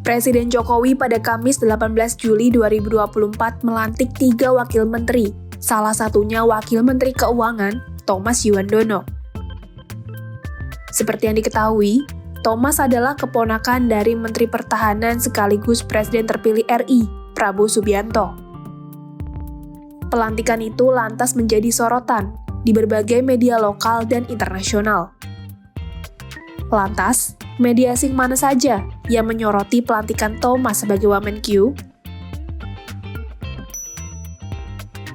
Presiden Jokowi pada Kamis 18 Juli 2024 melantik 3 wakil menteri, salah satunya Wakil Menteri Keuangan, Thomas Yuwandono. Seperti yang diketahui, Thomas adalah keponakan dari Menteri Pertahanan sekaligus Presiden terpilih RI, Prabowo Subianto. Pelantikan itu lantas menjadi sorotan di berbagai media lokal dan internasional. Lantas, media asing mana saja yang menyoroti pelantikan Thomas sebagai Wamenkyu?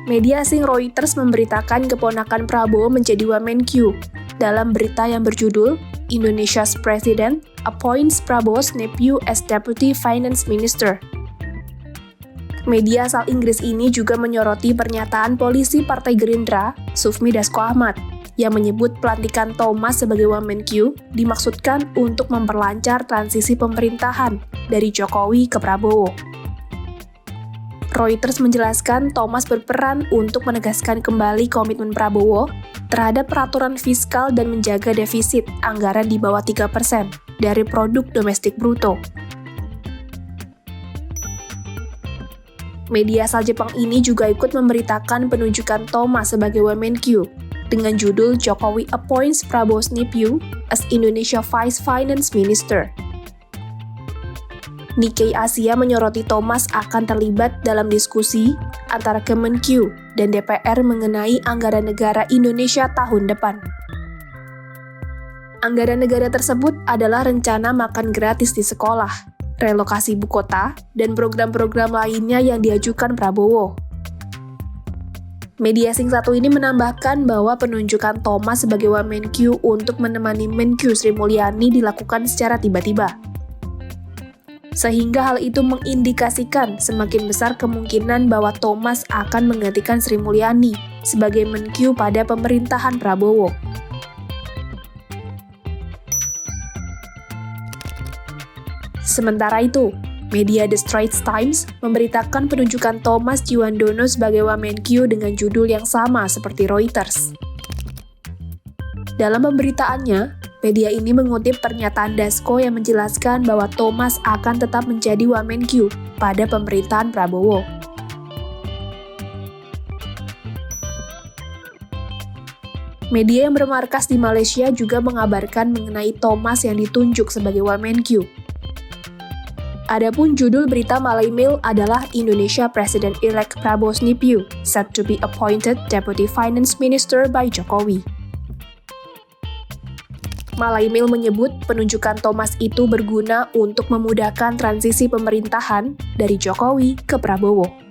Media asing Reuters memberitakan keponakan Prabowo menjadi Wamenkyu dalam berita yang berjudul Indonesia's President Appoints Prabowo's Nephew as Deputy Finance Minister. Media asal Inggris ini juga menyoroti pernyataan polisi Partai Gerindra, Sufmi Dasko Ahmad, yang menyebut pelantikan Thomas sebagai Wamenkyu dimaksudkan untuk memperlancar transisi pemerintahan dari Jokowi ke Prabowo. Reuters menjelaskan Thomas berperan untuk menegaskan kembali komitmen Prabowo terhadap peraturan fiskal dan menjaga defisit anggaran di bawah 3% dari produk domestik bruto. Media asal Jepang ini juga ikut memberitakan penunjukan Thomas sebagai Wamenkyu dengan judul Jokowi Appoints Prabowo's Nephew as Indonesia Vice Finance Minister. Nikkei Asia menyoroti Thomas akan terlibat dalam diskusi antara Kemenkyu dan DPR mengenai anggaran negara Indonesia tahun depan. Anggaran negara tersebut adalah rencana makan gratis di sekolah, relokasi ibu kota, dan program-program lainnya yang diajukan Prabowo. Media asing satu ini menambahkan bahwa penunjukan Thomas sebagai Wamenkyu untuk menemani Menkyu Sri Mulyani dilakukan secara tiba-tiba. Sehingga hal itu mengindikasikan semakin besar kemungkinan bahwa Thomas akan menggantikan Sri Mulyani sebagai Menkyu pada pemerintahan Prabowo. Sementara itu, media The Straits Times memberitakan penunjukan Thomas Yuwandono sebagai Wamenkyu dengan judul yang sama seperti Reuters. Dalam pemberitaannya, media ini mengutip pernyataan Dasko yang menjelaskan bahwa Thomas akan tetap menjadi Wamenkyu pada pemerintahan Prabowo. Media yang bermarkas di Malaysia juga mengabarkan mengenai Thomas yang ditunjuk sebagai Wamenkyu. Adapun judul berita Malaymail adalah Indonesia President-elect Prabowo's Nephew set to be appointed Deputy Finance Minister by Jokowi. Malaymail menyebut penunjukan Thomas itu berguna untuk memudahkan transisi pemerintahan dari Jokowi ke Prabowo.